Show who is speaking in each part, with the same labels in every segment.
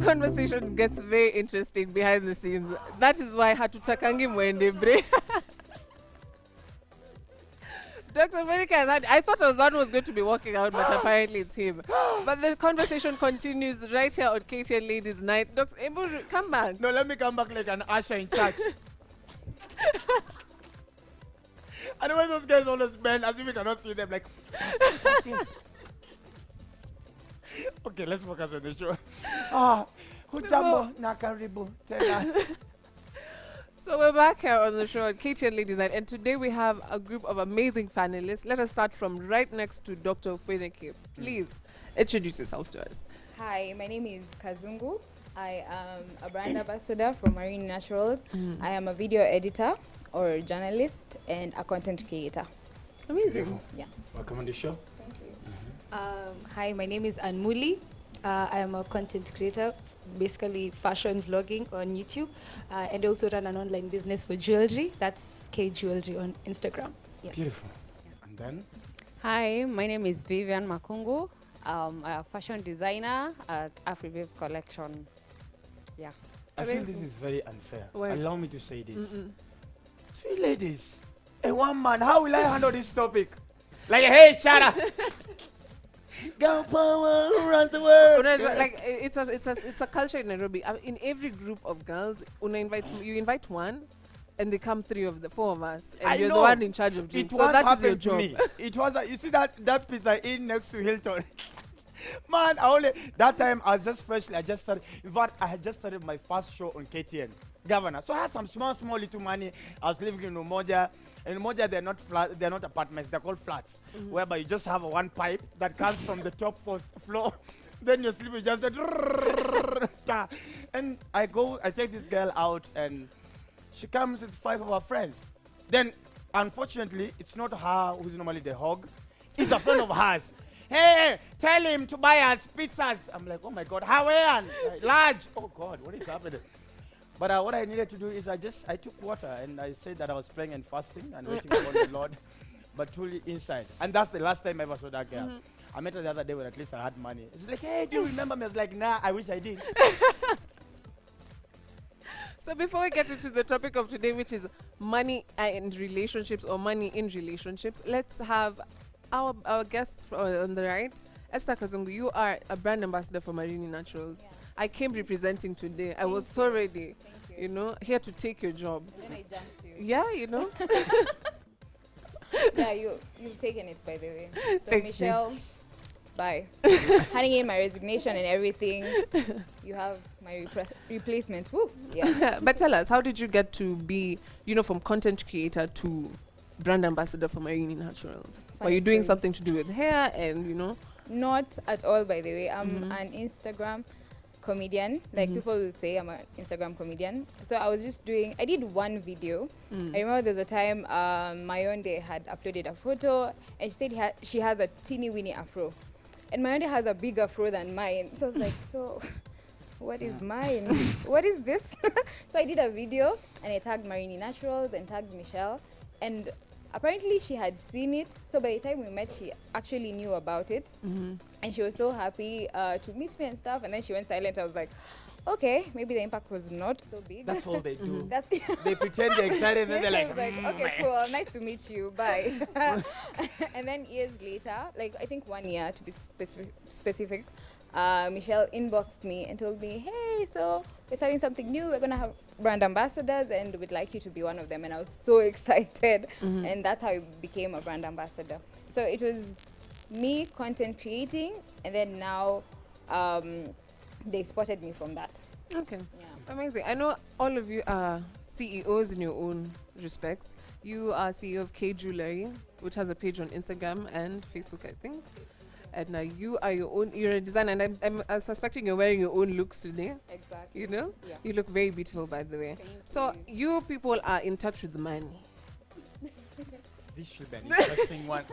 Speaker 1: conversation gets very interesting behind the scenes. That is why hatutakangi mwende bre. Dr. Monica, I thought I was the one who was going to be walking out, but apparently it's him. But the conversation continues right here on KTN Ladies Night. Dr. Eburu, come back.
Speaker 2: No, let me come back like an usher in church. And when those guys always bend as if you cannot see them, like, pass it. Okay, let's focus on the show. Hujambo na karibu tena.
Speaker 1: So we're back here on the show on KTN Ladies Night, and today we have a group of amazing panelists. Let us start from right next to Dr. Ofweneke. Please introduce yourself to us.
Speaker 3: Hi, my name is Kazungu. I am a brand ambassador for Marine Naturals. I am a video editor or journalist and a content creator.
Speaker 1: Amazing.
Speaker 3: Yeah.
Speaker 2: Welcome on the show.
Speaker 3: Thank you.
Speaker 4: Hi, my name is Anmuli. I am a content creator, basically fashion vlogging on YouTube, and also run an online business for jewelry. That's K Jewelry on Instagram. Yes.
Speaker 2: Beautiful. And then?
Speaker 5: Hi, my name is Vivian Makungu. I'm a fashion designer at AfriVaves Collection. Yeah.
Speaker 2: I feel this is very unfair.
Speaker 1: Why?
Speaker 2: Allow me to say this. 3 ladies and 1 man. How will I handle this topic? Like, hey, shut up. Girl power around the world.
Speaker 1: Like it's a culture in Nairobi. In every group of girls, you invite one, and they come 4 of us, and
Speaker 2: I
Speaker 1: you're
Speaker 2: know.
Speaker 1: the one in charge of drinks.
Speaker 2: It
Speaker 1: So
Speaker 2: once
Speaker 1: that is your
Speaker 2: happened to
Speaker 1: job.
Speaker 2: me. It was, you see that pizza inn next to Hilton. Man, that time I was just freshly, I had just started my first show on KTN, Governor. So I had some small little money. I was living in Umoja. In Umoja, they're not apartments, they're called flats, whereby you just have one pipe that comes from the top 4th floor. Then you sleep, you just and I take this girl out, and she comes with 5 of her friends. Then, unfortunately, it's not her who's normally the hog. It's a friend of hers. Hey, tell him to buy us pizzas. I'm like, oh my God, Hawaiian, large. Oh God, what is happening? But what I needed to do is I took water and I said that I was praying and fasting and waiting upon the Lord, but truly inside. And that's the last time I ever saw that girl. I met her the other day when at least I had money. It's like, hey, do you remember me? I was like, nah, I wish I did.
Speaker 1: So before we get into the topic of today, which is money and relationships, or money in relationships, let's have our guest on the right, Esther Kazungu. You are a brand ambassador for Marine Naturals.
Speaker 3: Yeah.
Speaker 1: I came representing today. I was so ready,
Speaker 3: Thank you.
Speaker 1: here to take your job.
Speaker 3: Then I jumped you.
Speaker 1: Yeah,
Speaker 3: Yeah, you've taken it, by the way. So
Speaker 1: Thank
Speaker 3: Michelle, bye. Handing in my resignation and everything. You have my replacement. Woo. Yeah.
Speaker 1: But tell us, how did you get to be, from content creator to brand ambassador for Marine Naturals? Were you doing something to do with hair and,
Speaker 3: Not at all, by the way. I'm an Instagram comedian. Like people will say I'm an Instagram comedian. So I did one video. I remember there was a time Mayonde had uploaded a photo and she said she has a teeny weeny afro. And Mayonde has a bigger afro than mine. So I was like, so what is mine? What is this? So I did a video and I tagged Marine Naturals and tagged Michelle. And apparently she had seen it. So by the time we met, she actually knew about it. And she was so happy to meet me and stuff. And then she went silent. I was like, okay, maybe the impact was not so big.
Speaker 2: That's all they do.
Speaker 3: That's
Speaker 2: They pretend they're excited and then
Speaker 3: I
Speaker 2: they're
Speaker 3: was
Speaker 2: like,
Speaker 3: okay, cool, nice to meet you, bye. And then years later, like I think 1 year to be specific, Michelle inboxed me and told me, hey, so we're starting something new. We're going to have brand ambassadors and we'd like you to be one of them. And I was so excited. And that's how I became a brand ambassador. So it was me content creating, and then now they spotted me from that.
Speaker 1: Okay.
Speaker 3: Yeah.
Speaker 1: Amazing. I know all of you are CEOs in your own respects. You are CEO of K Jewelry, which has a page on Instagram and Facebook, I think. And now you're a designer, and I'm suspecting you're wearing your own looks today.
Speaker 3: Exactly.
Speaker 1: Yeah.
Speaker 3: You
Speaker 1: look very beautiful, by the way.
Speaker 3: Thank
Speaker 1: So
Speaker 3: you.
Speaker 1: you people are in touch with money.
Speaker 2: this should be an interesting one.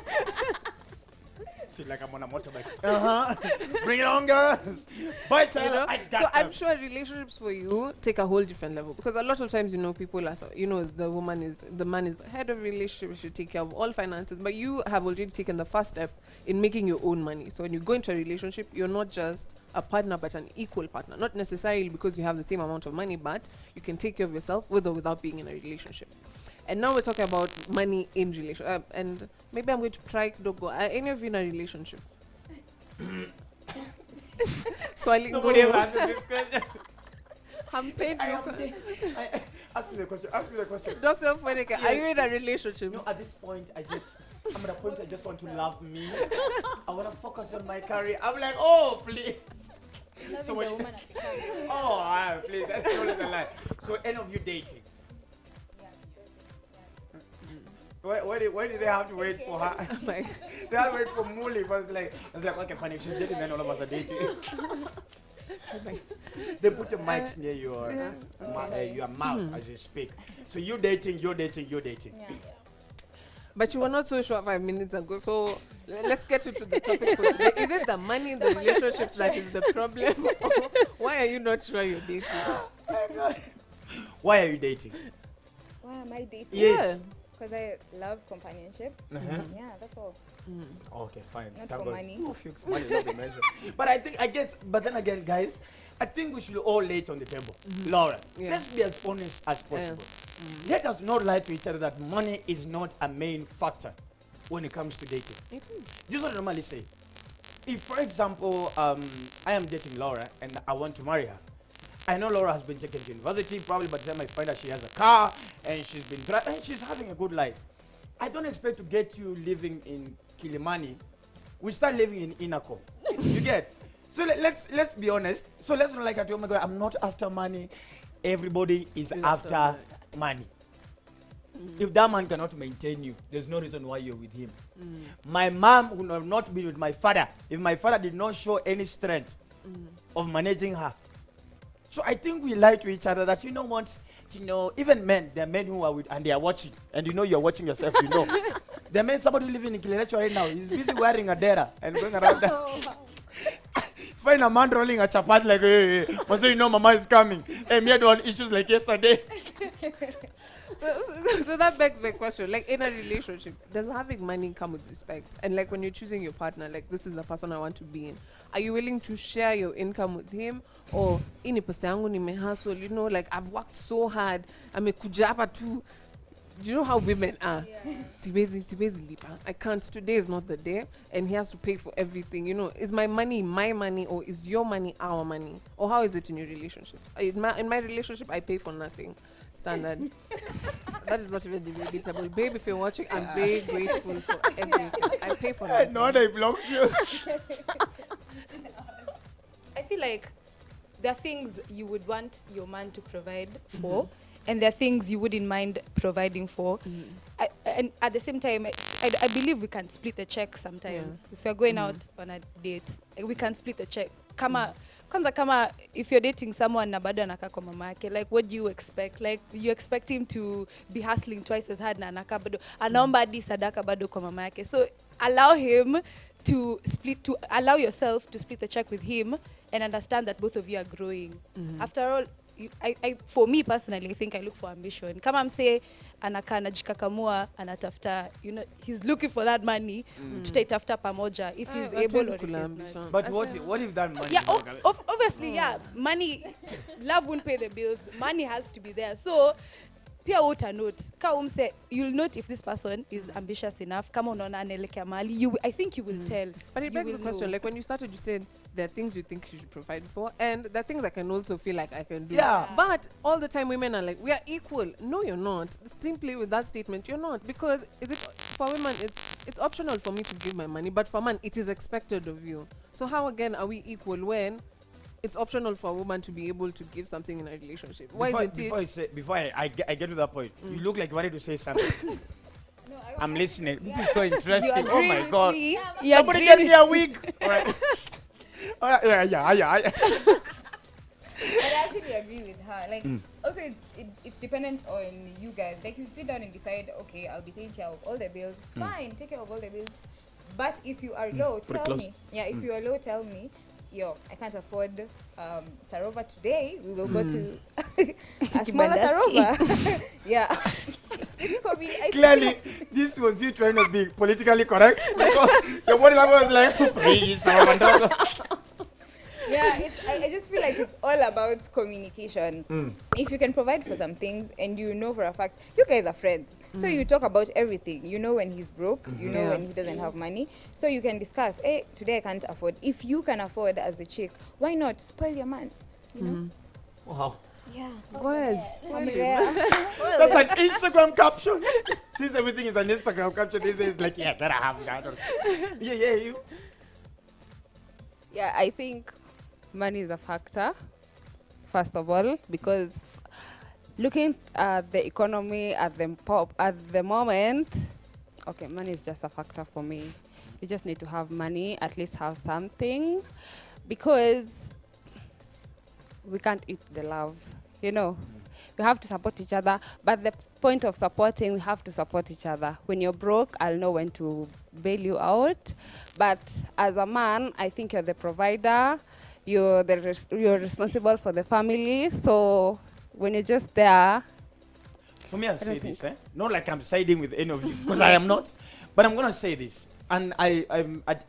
Speaker 2: Feel like I'm on a motorbike. Bring it on, girls. But
Speaker 1: So I'm sure relationships for you take a whole different level, because a lot of times people are the man is the head of relationship, should take care of all finances, but you have already taken the first step in making your own money. So when you go into a relationship, you're not just a partner, but an equal partner. Not necessarily because you have the same amount of money, but you can take care of yourself with or without being in a relationship. And now we're talking about money in relationship. And maybe I'm going to pry Dogo. Are any of you in a relationship? Swallowing
Speaker 2: Nobody ever
Speaker 1: go.
Speaker 2: answered this question.
Speaker 1: I'm paid.
Speaker 2: Ask me the question. Ask me the question.
Speaker 1: Dr. Fweneke, are
Speaker 2: Yes.
Speaker 1: you in a relationship?
Speaker 2: At this point, I'm at a point I just want to love me. I want to focus on my career. I'm like, oh, please.
Speaker 3: Loving
Speaker 2: So when
Speaker 3: the
Speaker 2: you-
Speaker 3: woman at the camera.
Speaker 2: Oh, please, that's only the lie. So, any of you dating? Why did they have to wait for her?
Speaker 1: Like,
Speaker 2: They had to wait for Muli. I was like, okay, fine, if she's dating, then all of us are dating. They put the mics near your mouth as you speak. So you're dating.
Speaker 3: Yeah.
Speaker 1: but you were not so sure 5 minutes ago. So let's get into the topic for today. Is it the money in the relationships that is the problem? Or why are you not sure you're dating?
Speaker 2: Why are you dating?
Speaker 3: Why am I dating?
Speaker 2: Yes.
Speaker 3: Because I love companionship.
Speaker 2: Uh-huh.
Speaker 3: Yeah, that's all.
Speaker 2: Okay, fine.
Speaker 3: Not
Speaker 2: Thank
Speaker 3: for
Speaker 2: God.
Speaker 3: money.
Speaker 2: Oh, fix money, not the measure. But then again, guys, I think we should all lay it on the table. Laura,
Speaker 1: Yeah.
Speaker 2: let's be as honest as possible. Let us not lie to each other that money is not a main factor when it comes to dating.
Speaker 1: It is.
Speaker 2: This is what I normally say. If, for example, I am dating Laura and I want to marry her, I know Laura has been taken to university. Probably by the time I find out she has a car and she's been and she's having a good life. I don't expect to get you living in Kilimani. We start living in Inako. You get? So let's be honest. So let's not like, oh my God, I'm not after money. Everybody is after money. If that man cannot maintain you, there's no reason why you're with him. My mom would have not been with my father if my father did not show any strength of managing her. So I think we lie to each other that, you know what, even men, there are men who are with, and they are watching, and you're watching yourself, There are men, somebody living in Kilerecho right now, he's busy wearing a dera and going around there. Find a man rolling a chapat like, hey, mama is coming. And me had one issues like yesterday.
Speaker 1: So that begs my question. Like in a relationship, does having money come with respect? And like when you're choosing your partner, like this is the person I want to be in. Are you willing to share your income with him? Or ini pesa yangu nimehustle, like I've worked so hard. Amekuja hapa tu. Do you know how women are? Siwezi lipa. I can't. Today is not the day, and he has to pay for everything. Is my money my money, or is your money our money? Or how is it in your relationship? In my relationship, I pay for nothing. Standard. That is not even debatable. Babe, if you're watching, I'm very grateful for everything. I pay for nothing.
Speaker 2: No, they blocked you.
Speaker 4: I feel like there are things you would want your man to provide for, and there are things you wouldn't mind providing for. And at the same time, I believe we can split the check sometimes.
Speaker 1: Yeah.
Speaker 4: If you're going out on a date, we can split the check. Kama if you're dating someone na bado anakaa kwa mama yake, like what do you expect? Like you expect him to be hustling twice as hard na anakaa bado anaomba hadi sadaka bado kwa mama yake. So allow yourself to split the check with him and understand that both of you are growing. After all, for me personally, I think I look for ambition. Kama mse anakaa anajikakamua anatafuta, he's looking for that money, tutaitafuta pamoja if he's able or if he's not.
Speaker 2: But what if that money?
Speaker 4: Yeah, obviously, yeah. Money, love won't pay the bills. Money has to be there. So, pia uta note. You'll note if this person is ambitious enough. Kama unaona anaelekea mahali, I think you will tell.
Speaker 1: But it
Speaker 4: You
Speaker 1: begs the
Speaker 4: will
Speaker 1: question,
Speaker 4: know.
Speaker 1: like when you started, you said there are things you think you should provide for, and there are things I can also feel like I can do.
Speaker 2: Yeah.
Speaker 1: But all the time women are like, we are equal. No, you're not. Simply with that statement, you're not. Because for women, it's optional for me to give my money, but for man, it is expected of you. So how again are we equal when it's optional for a woman to be able to give something in a relationship? Why isn't it?
Speaker 2: Before I get to that point, you look like you wanted to say something.
Speaker 3: No,
Speaker 2: I'm listening. This is so interesting.
Speaker 4: You
Speaker 2: Oh
Speaker 4: agree
Speaker 2: my
Speaker 4: with
Speaker 2: God.
Speaker 4: me?
Speaker 3: Yeah,
Speaker 4: You
Speaker 2: Somebody
Speaker 4: agree
Speaker 2: get
Speaker 4: with
Speaker 2: me a wig. All right. All right. Yeah.
Speaker 3: I actually agree with her. Like, also it's dependent on you guys. Like, you sit down and decide, okay, I'll be taking care of all the bills. Fine, take care of all the bills. But if you are low,
Speaker 2: Put it
Speaker 3: tell
Speaker 2: close.
Speaker 3: me. Yeah, if you are low, tell me. Yo, I can't afford Sarova today. We will go to a smaller Sarova. Yeah. It's convenient.
Speaker 2: Clearly, this was you trying to be politically correct. Because your body language was like, please,
Speaker 3: Yeah, I just feel like it's all about communication. If you can provide for some things and you know for a fact, you guys are friends. So you talk about everything. You know when he's broke, you know
Speaker 1: Yeah.
Speaker 3: when he doesn't have money. So you can discuss, hey, today I can't afford. If you can afford as a chick, why not spoil your man? You know?
Speaker 2: Wow.
Speaker 3: Yeah.
Speaker 1: Go ahead.
Speaker 2: That's an Instagram caption. Since everything is an Instagram caption, this is like, yeah, better have that. Yeah, you.
Speaker 5: Yeah, I think money is a factor, first of all, because looking at the economy at the moment, okay, money is just a factor for me. You just need to have money, at least have something, because we can't eat the love, you know. We have to support each other, but the point of supporting, we have to support each other. When you're broke, I'll know when to bail you out. But as a man, I think you're the provider. You're responsible for the family. So when you're just there,
Speaker 2: For me, I'll say this, not like I'm siding with any of you, because I am not. But I'm gonna say this, and I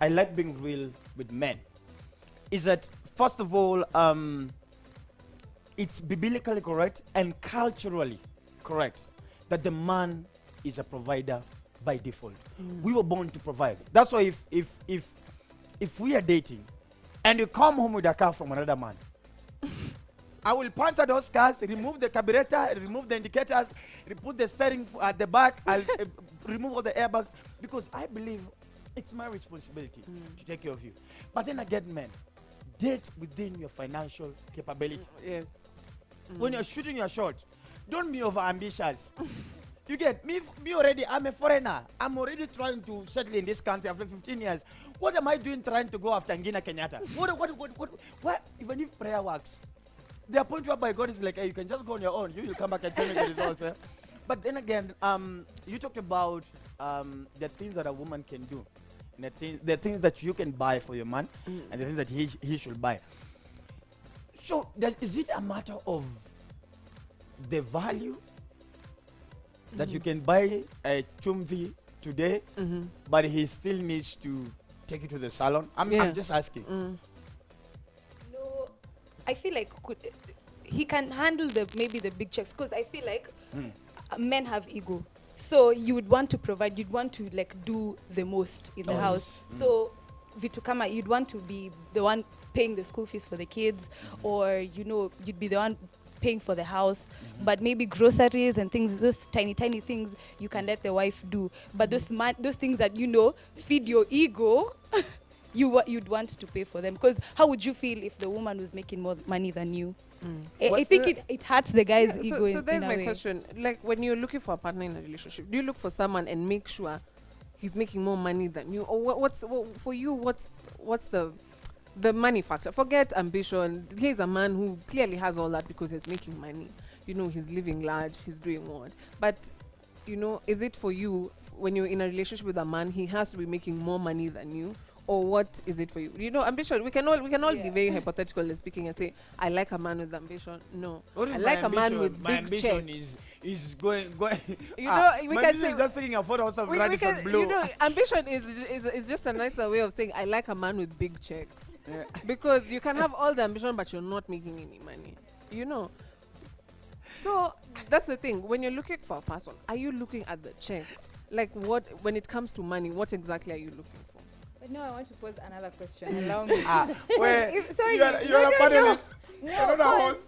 Speaker 2: like being real with men. Is that first of all, it's biblically correct and culturally correct that the man is a provider by default. We were born to provide. That's why if we are dating, and you come home with a car from another man, I will puncture those cars, remove the carburetor, remove the indicators, put the steering at the back, I'll remove all the airbags, because I believe it's my responsibility to take care of you. But then again, men, date within your financial capability.
Speaker 1: Yes.
Speaker 2: When you're shooting your shot, don't be over ambitious. You get me already, I'm a foreigner. I'm already trying to settle in this country after 15 years. What am I doing trying to go after Ngina Kenyatta? What? Even if prayer works, the point whereby God is like, hey, you can just go on your own. You will come back and tell me the results. But then again, you talk about the things that a woman can do, and the things that you can buy for your man, and the things that he should buy. So, is it a matter of the value that you can buy a chumvi today, but he still needs to take you to the salon? I'm just asking.
Speaker 4: No, I feel like he can handle maybe the big checks, because I feel like men have ego. So you would want to provide, you'd want to like do the most in the house. So Vitu kama, you'd want to be the one paying the school fees for the kids, or you'd be the one paying for the house, but maybe groceries and things, those tiny things you can let the wife do. But those things that feed your ego, you'd want to pay for them. Because how would you feel if the woman was making more money than you? I think it hurts the guy's ego.
Speaker 1: So there's
Speaker 4: in a
Speaker 1: my
Speaker 4: way.
Speaker 1: question. Like, when you're looking for a partner in a relationship, do you look for someone and make sure he's making more money than you, or for you? What's the money factor? Forget ambition. He's a man who clearly has all that because he's making money. He's living large. He's doing what? But is it for you, when you're in a relationship with a man, he has to be making more money than you? Or what is it for you? Ambition. We can all be very hypothetically speaking and say, I like a man with ambition. No, I like a man with
Speaker 2: my
Speaker 1: big checks.
Speaker 2: ambition is going.
Speaker 1: We
Speaker 2: my
Speaker 1: can
Speaker 2: ambition
Speaker 1: say
Speaker 2: is just taking a photo of
Speaker 1: we
Speaker 2: Radisson
Speaker 1: can,
Speaker 2: Blue.
Speaker 1: ambition is just a nicer way of saying I like a man with big checks. Because you can have all the ambition, but you're not making any money. So that's the thing. When you're looking for a person, are you looking at the checks? Like, when it comes to money, what exactly are you looking for?
Speaker 3: But no, I want to pose another question. Allow me.
Speaker 2: Sorry, you're a panelist. You're not a host.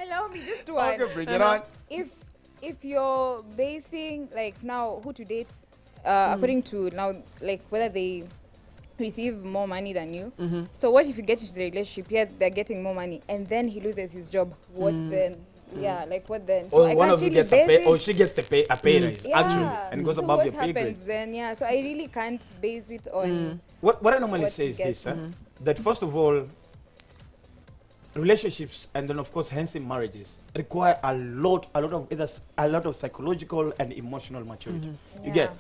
Speaker 3: Allow me just one.
Speaker 2: Okay, bring it on.
Speaker 3: If you're basing like now who to date according to now, like whether they receive more money than you. So what if you get into the relationship here, they're getting more money, and then he loses his job? What's then? Yeah, like what then?
Speaker 2: Or
Speaker 3: so
Speaker 2: one of you gets a pay, or she gets a pay raise, actually, and goes
Speaker 3: so
Speaker 2: above
Speaker 3: what
Speaker 2: your pay grade.
Speaker 3: happens then? Yeah, so I really can't base it on.
Speaker 2: What I normally
Speaker 3: what
Speaker 2: say
Speaker 3: you
Speaker 2: is
Speaker 3: get.
Speaker 2: this, that first of all, relationships and then of course hence in marriages require a lot of psychological and emotional maturity. You get?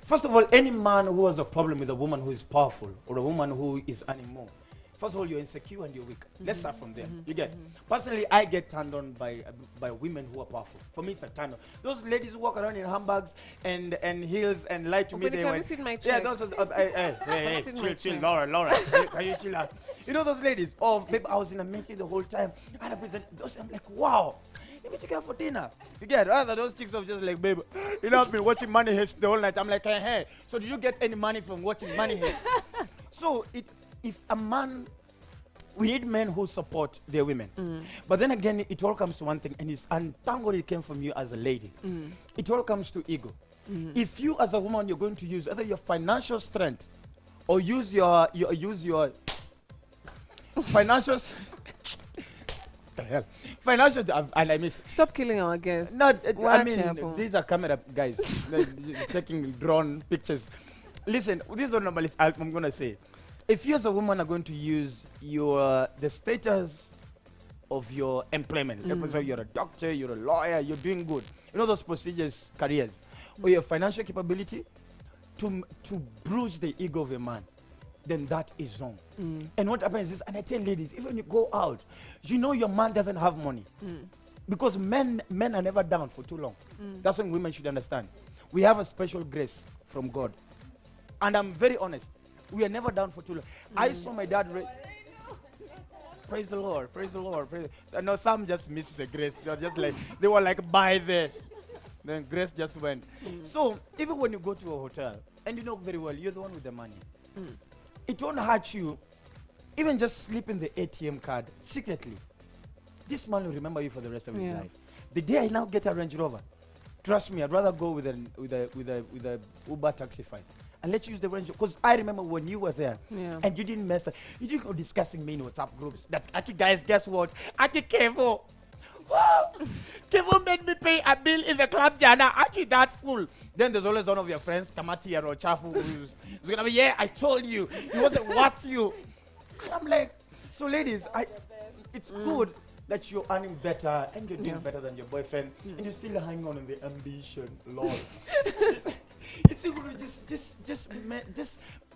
Speaker 2: First of all, any man who has a problem with a woman who is powerful or a woman who is earning more, first of all, you're insecure and you're weak. Let's start from there. You get? Personally, I get turned on by women who are powerful. For me, it's a turn on. Those ladies who walk around in handbags and heels and lie to me.
Speaker 1: Have you seen my
Speaker 2: Yeah,
Speaker 1: check?
Speaker 2: those are, hey, chill, Laura. Can you chill out? You know those ladies? Oh, babe, I was in a meeting the whole time. I represent those. I'm like, wow. Let me take her for dinner. You get rather those chicks of just like, babe, you know, I've been watching Money Heist the whole night. I'm like, hey. So did you get any money from watching Money Heist? So if a man, we need men who support their women. But then again, it all comes to one thing, and thank God it came from you as a lady. It all comes to ego. If you as a woman, you're going to use either your financial strength or use your financial the hell financial and I missed.
Speaker 1: Stop killing our guests.
Speaker 2: No, I
Speaker 1: Watch
Speaker 2: mean
Speaker 1: Apple.
Speaker 2: these are camera guys taking drone pictures. Listen, this is what normally I'm gonna say. If you as a woman are going to use the status of your employment, so you're a doctor, you're a lawyer, you're doing good, you know those prestigious careers, or your financial capability to bruise the ego of a man, then that is wrong. And what happens is, and I tell ladies, even when you go out, you know your man doesn't have money. Because men are never down for too long. That's what women should understand. We have a special grace from God. And I'm very honest. We are never down for too long. I saw my dad. Praise the Lord. Praise the Lord. I know some just missed the grace. They were like by there. Then grace just went. So even when you go to a hotel and you know very well you're the one with the money, it won't hurt you. Even just slip in the ATM card secretly. This man will remember you for the rest of his life. The day I now get a Range Rover, trust me, I'd rather go with a Uber Taxify. And let's use the Range Rover. Because I remember when you were there and you didn't mess up. You didn't go discussing me in WhatsApp groups. That, Aki, guys, guess what? Aki, Kevo. Wow. Kevo made me pay a bill in the club, Jana. Aki, that fool. Then there's always one of your friends, Kamati or Chafu, who's going to be, yeah, I told you. He wasn't worth you. And I'm like, so ladies, it's good that you're earning better and you're doing better than your boyfriend and you're still hanging on in the ambition, Lord. It's good to just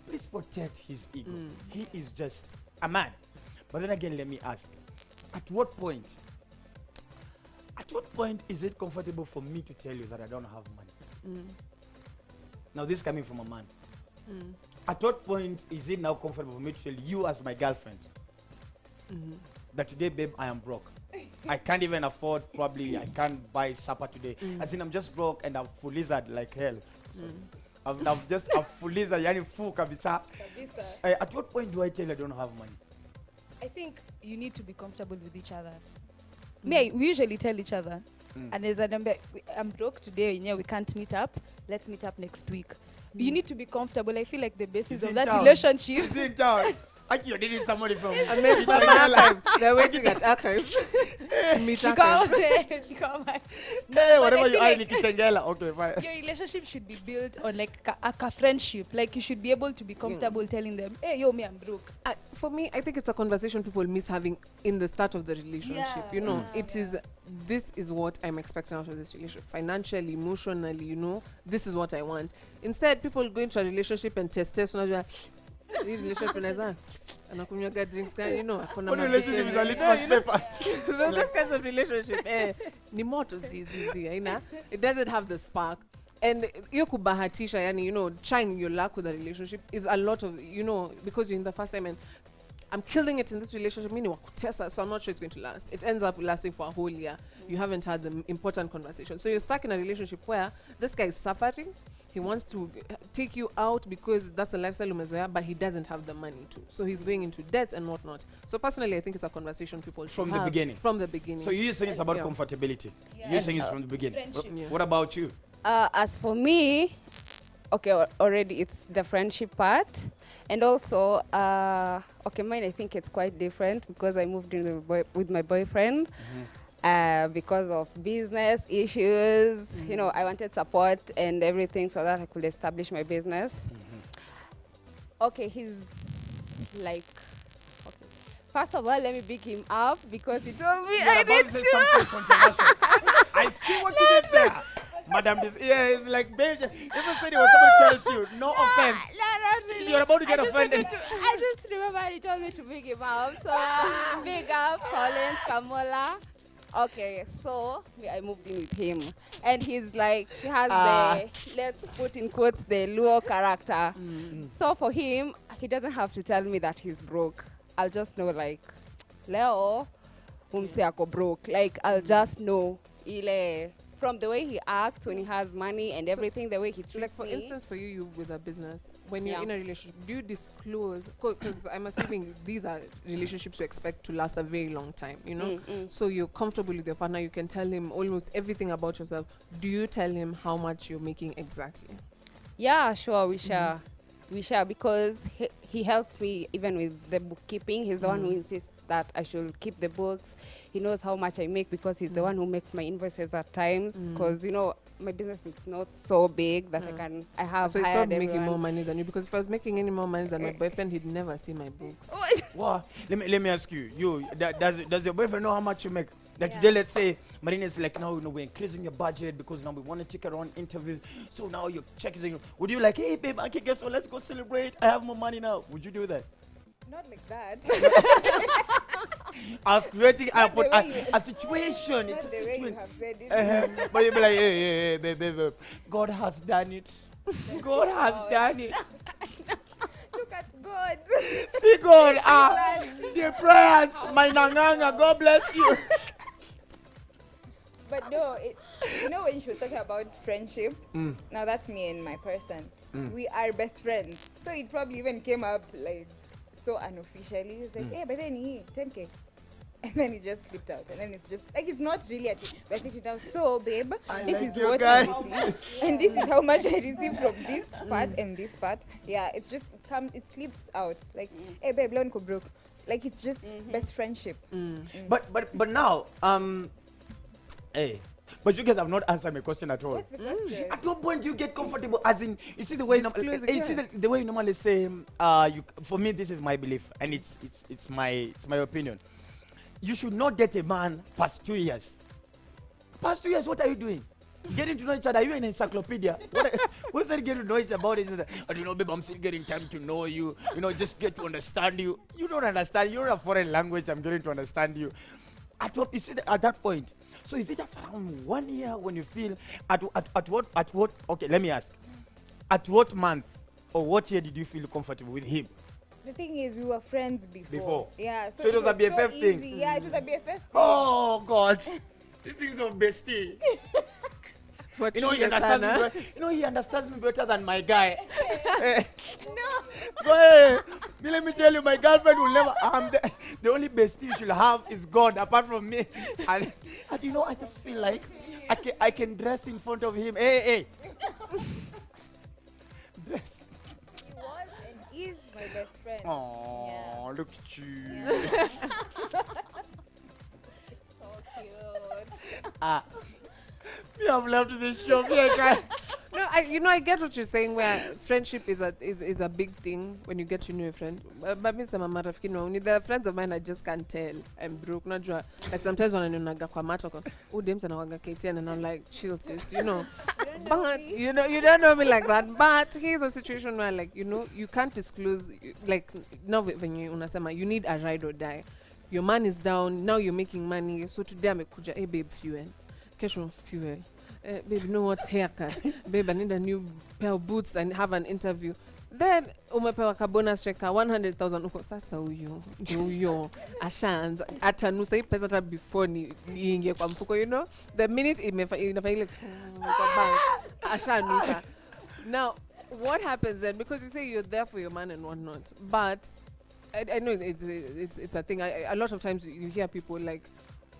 Speaker 2: please protect his ego. He is just a man. But then again, let me ask, at what point is it comfortable for me to tell you that I don't have money? Now this is coming from a man. At what point is it now comfortable for me to tell you as my girlfriend that today, babe, I am broke? I can't even afford, probably I can't buy supper today. As in I'm just broke and I'm full lizard like hell. So I've just a full lizard, yani full kabisa. At what point do I tell you I don't have money?
Speaker 4: I think you need to be comfortable with each other. We usually tell each other, and there's a number, I'm broke today, we can't meet up. Let's meet up next week. You need to be comfortable. I feel like the basis of that relationship.
Speaker 2: He's in town. You're dating somebody from
Speaker 1: They're waiting at archives. Meet archives.
Speaker 2: Whatever you are, Nikitengela. Okay, fine.
Speaker 4: Your relationship should be built on like a friendship. Like you should be able to be comfortable telling them, hey, yo, me, I'm broke.
Speaker 1: For me, I think it's a conversation people miss having in the start of the relationship. You know, this is what I'm expecting out of this relationship. Financially, emotionally, this is what I want. Instead, people go into a relationship and test. Relationship and I drinks,
Speaker 2: What relationship is a litmus paper?
Speaker 1: Those kinds of relationship, it doesn't have the spark. And you kubahatisha, yani, trying your luck with a relationship is a lot of, because you're in the first time and I'm killing it in this relationship, meaning so I'm not sure it's going to last. It ends up lasting for a whole year. You haven't had the important conversation. So you're stuck in a relationship where this guy is suffering. He wants to take you out because that's a lifestyle umezoea, but he doesn't have the money to. So he's going into debt and whatnot. So personally, I think it's a conversation people should have from the beginning.
Speaker 2: So you're saying it's about comfortability. You're saying it's from the beginning. What about you?
Speaker 5: As for me, okay, already it's the friendship part. And also, mine, I think it's quite different because I moved in with my boyfriend. Because of business issues, I wanted support and everything so that I could establish my business. Okay, he's like, first of all, let me pick him up because he told me I need to.
Speaker 2: Something controversial. I see what you did there. Madam, it's like, babe, even said it when somebody tells you, no offense.
Speaker 5: Not really.
Speaker 2: You're about to get offended.
Speaker 5: I just remember he told me to pick him up. So, big up, Collins, Kamola. Okay, so I moved in with him. And he's like, he has the, let's put in quotes, the Luo character. So for him, he doesn't have to tell me that he's broke. I'll just know like leo umse ako broke. Like I'll just know ile from the way he acts when he has money and everything, the way he treats
Speaker 1: Like for
Speaker 5: me.
Speaker 1: instance, for you with a business, when you're
Speaker 5: Yeah.
Speaker 1: in a relationship, do you disclose? Because I'm assuming these are relationships you expect to last a very long time. You know, so you're comfortable with your partner. You can tell him almost everything about yourself. Do you tell him how much you're making exactly?
Speaker 5: Yeah, sure, we share. We share because he helps me even with the bookkeeping. He's the one who insists that I should keep the books. He knows how much I make because he's the one who makes my invoices at times. Because, you know, my business is not so big that I have
Speaker 1: So he's
Speaker 5: hired
Speaker 1: probably making
Speaker 5: everyone.
Speaker 1: more money than you. Because if I was making any more money than my boyfriend, he'd never see my books.
Speaker 2: Wow. Let me ask you. Does your boyfriend know how much you make? That today, let's say, Marina is like, now, we're increasing your budget because now we want to take her on interviews. So now your check is, would you like, hey, babe, okay, guess what? Let's go celebrate. I have more money now. Would you do that?
Speaker 3: Not like that.
Speaker 2: I was creating
Speaker 3: Not the way you-
Speaker 2: a situation.
Speaker 3: Not
Speaker 2: It's a
Speaker 3: the way you
Speaker 2: situation.
Speaker 3: have said it.
Speaker 2: But you'd be like, hey, babe. God has done it. God has done it.
Speaker 3: Look at God.
Speaker 2: See God, the prayers, my nanganga, God bless you.
Speaker 3: But no, you know when she was talking about friendship, now that's me and my person. We are best friends. So it probably even came up like so unofficially. It's like, hey, but then he 10K. And then it just slipped out. And then it's just like, it's not really a thing. We're sitting down, so babe, this
Speaker 2: like
Speaker 3: is
Speaker 2: you
Speaker 3: what
Speaker 2: guys.
Speaker 3: I receive. And this is how much I receive from this part and this part. Yeah, it's just it slips out. Like, hey, babe, Leon broke. Like, it's just best friendship.
Speaker 2: But now, hey, but you guys have not answered my question at all.
Speaker 3: What's the question?
Speaker 2: At what point do you get comfortable? As in, you see the way
Speaker 1: Disclose
Speaker 2: you see the way you normally say, for me, this is my belief, and it's my opinion. You should not date a man past 2 years. Past 2 years, what are you doing? Getting to know each other. Are you an encyclopedia? What's that getting to know each about? I don't know, babe, I'm still getting time to know you. You know, just get to understand you. You don't understand. You're a foreign language. I'm getting to understand you. At what you see at that point. So is it after around 1 year when you feel at what? Okay, let me ask. At what month or what year did you feel comfortable with him?
Speaker 3: The thing is, we were friends before. Yeah,
Speaker 2: So it was a BFF thing?
Speaker 3: easy. Yeah, it was a BFF thing.
Speaker 2: Oh God, this is of bestie.
Speaker 1: What
Speaker 2: You know, he understands me. He understands me better than my guy.
Speaker 3: No.
Speaker 2: But let me tell you, my girlfriend will never. The only bestie you should have is God, apart from me. And you know, I just feel like I can dress in front of him. Hey. Dress.
Speaker 3: He was and is my best friend.
Speaker 2: Oh,
Speaker 3: Yeah.
Speaker 2: look at you.
Speaker 3: Yeah.
Speaker 5: So cute.
Speaker 2: We have left this show.
Speaker 1: No, I get what you're saying. Where friendship is a big thing when you get to know a friend. But me sama marafiki no, there are friends of mine I just can't tell I'm broke. Not sure. Like sometimes when I know kwa macho ko, dem sana waga KTN and I'm like, chill sis, you know. But you don't know me like that. But here's a situation where like you can't disclose like now when you unasema you need a ride or die. Your man is down now. You're making money. So today amekuja, hey babe, fuel. Kesho fuel. Babe, you know what? Haircut. Babe, I need a new pair of boots and have an interview. Then umepewa ka bonus check 100,000 uko sasa huyo ashaanza atanusa hii pesa hata before ni ingie kwa mfuko, the minute inafaile kwa bank ashanusa. Now what happens then, because you say you're there for your man and whatnot, but I know it's a thing. A lot of times you hear people like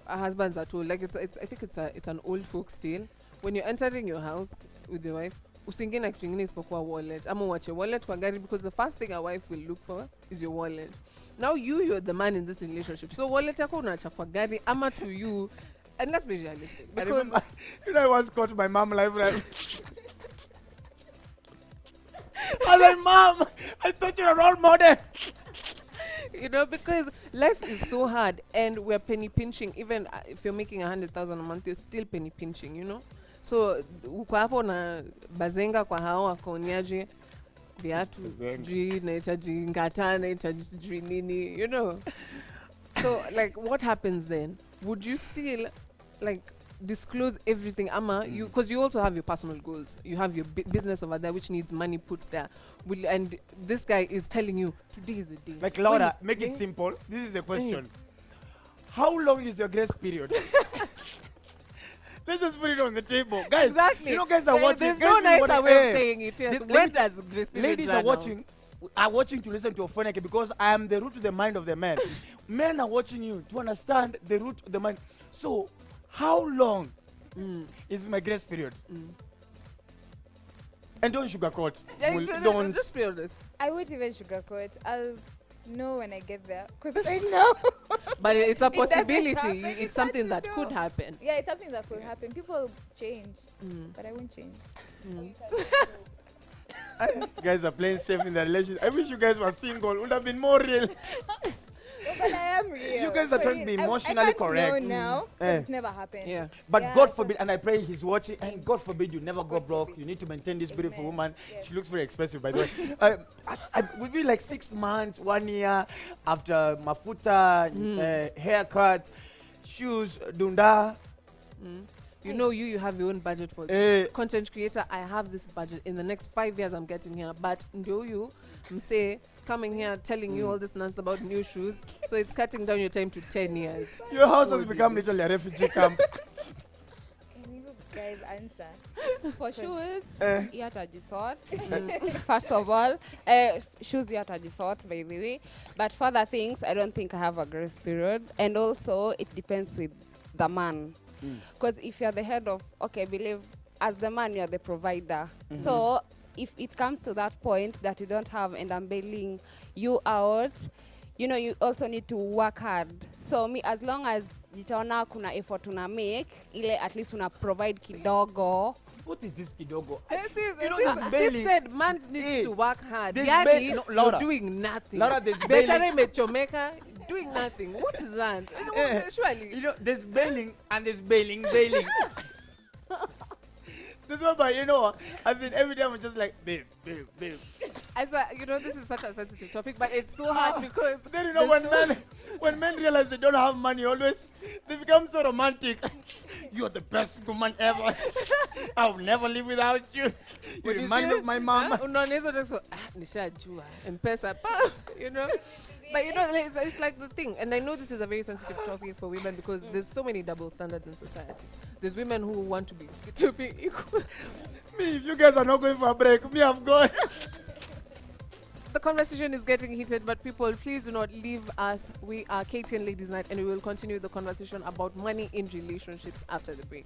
Speaker 1: husbands are told, like I think it's an old folks tale. When you're entering your house with your wife, usiingie na kitu ingine isipokuwa wallet ama uache wallet kwa gari, because the first thing a wife will look for is your wallet. Now you're the man in this relationship, so wallet yako unaacha kwa gari ama to you. And let's be realistic,
Speaker 2: I
Speaker 1: because
Speaker 2: remember, I once caught my mom live. I was like, Mom, I thought you were a role model.
Speaker 1: because life is so hard and we're penny pinching. Even if you're making 100,000 a month, you're still penny pinching, So uko hapo na bazenga kwa hao wakonyaje viatu sijui nahitaji ngata nahitaji sijui nini, So like what happens then? Would you still like disclose everything, Ama, you, because you also have your personal goals. You have your business over there which needs money put there. And this guy is telling you today is the day.
Speaker 2: Like Laura,
Speaker 1: When
Speaker 2: make
Speaker 1: you-
Speaker 2: it simple. This is the question. How long is your grace period? Let's just put it on the table. Guys,
Speaker 1: Exactly.
Speaker 2: you know guys are
Speaker 1: There-
Speaker 2: watching.
Speaker 1: There's
Speaker 2: guys
Speaker 1: no
Speaker 2: really
Speaker 1: nicer
Speaker 2: wanna-
Speaker 1: way of saying it. Yes.
Speaker 2: This-
Speaker 1: When
Speaker 2: let me-
Speaker 1: does grace period
Speaker 2: Ladies
Speaker 1: run
Speaker 2: are
Speaker 1: out?
Speaker 2: watching to listen to Ofoneke because I am the root to the mind of the man. Men are watching you to understand the root of the mind. So, how long is my grace period? And don't sugarcoat.
Speaker 1: Yeah,
Speaker 2: Don't.
Speaker 1: just be honest.
Speaker 3: I won't even sugarcoat. I'll know when I get there. Because I know.
Speaker 1: But it's a
Speaker 3: It doesn't
Speaker 1: possibility.
Speaker 3: happen.
Speaker 1: It's
Speaker 3: It's
Speaker 1: something
Speaker 3: what
Speaker 1: that
Speaker 3: you
Speaker 1: could
Speaker 3: know.
Speaker 1: happen.
Speaker 3: Yeah, it's something that could happen. People change. But I won't change.
Speaker 2: Guys are playing safe in the relationship. I wish you guys were single. Would have been more real.
Speaker 3: No, but I am real.
Speaker 2: You guys are
Speaker 3: For
Speaker 2: trying to
Speaker 3: real.
Speaker 2: be
Speaker 3: I
Speaker 2: emotionally
Speaker 3: can't
Speaker 2: correct.
Speaker 3: know now. 'Cause
Speaker 2: Eh.
Speaker 3: It's never happened.
Speaker 1: Yeah.
Speaker 2: But
Speaker 3: Yeah,
Speaker 2: God
Speaker 3: so-
Speaker 2: forbid, and I pray he's watching, and God forbid you never go
Speaker 3: God
Speaker 2: broke.
Speaker 3: forbid.
Speaker 2: You need to maintain this beautiful
Speaker 3: Amen.
Speaker 2: woman.
Speaker 3: Yes.
Speaker 2: She looks very expensive, by the way. Would be like 6 months, 1 year after mafuta, haircut, shoes, dunda.
Speaker 1: You know, you have your own budget for
Speaker 2: Eh,
Speaker 1: content creator. I have this budget. In the next 5 years, I'm getting here. But do you say coming here telling you all this nonsense about new shoes? So it's cutting down your time to 10 years.
Speaker 2: your house has become literally a refugee camp.
Speaker 3: Can you guys answer?
Speaker 5: For shoes,
Speaker 2: Eh.
Speaker 5: yatajisort. First of all, shoes yatajisort, by the way. But for other things, I don't think I have a grace period. And also, it depends with the man. Because if you're the head of, okay, believe as the man, you're the provider. So if it comes to that point that you don't have and I'm bailing you out, you know, you also need to work hard. So me, as long as nitaona kuna effort una make, ile at least una provide kidogo.
Speaker 2: What is this kidogo?
Speaker 1: You
Speaker 2: know,
Speaker 1: know,
Speaker 2: this
Speaker 1: sis
Speaker 2: bailing-
Speaker 1: said man needs
Speaker 2: Eh,
Speaker 1: to work hard.
Speaker 2: this
Speaker 1: Yadi,
Speaker 2: bail- no, Laura.
Speaker 1: you're doing nothing.
Speaker 2: Laura, there's
Speaker 1: Biashara
Speaker 2: bailing-
Speaker 1: imechomeka, doing nothing. What is that?
Speaker 2: Eh,
Speaker 1: Surely.
Speaker 2: You know, there's bailing and there's bailing. This one, but you know, as in every time I'm just like, babe.
Speaker 1: I swear, you know, this is such a sensitive topic, but it's so hard because
Speaker 2: Then you know when men realize they don't have money, always they become so romantic. You're the best woman ever. I'll never live without you. You
Speaker 1: When you
Speaker 2: remind me
Speaker 1: say,
Speaker 2: of my mom.
Speaker 1: unaona hizo just go, nishajua M-Pesa, pa, you know. But you know, like, it's like the thing, and I know this is a very sensitive topic for women because there's so many double standards in society. There's women who want to be equal.
Speaker 2: Me, if you guys are not going for a break, me, I've gone.
Speaker 1: The conversation is getting heated, but people, please do not leave us. We are KTN Ladies Night, and we will continue the conversation about money in relationships after the break.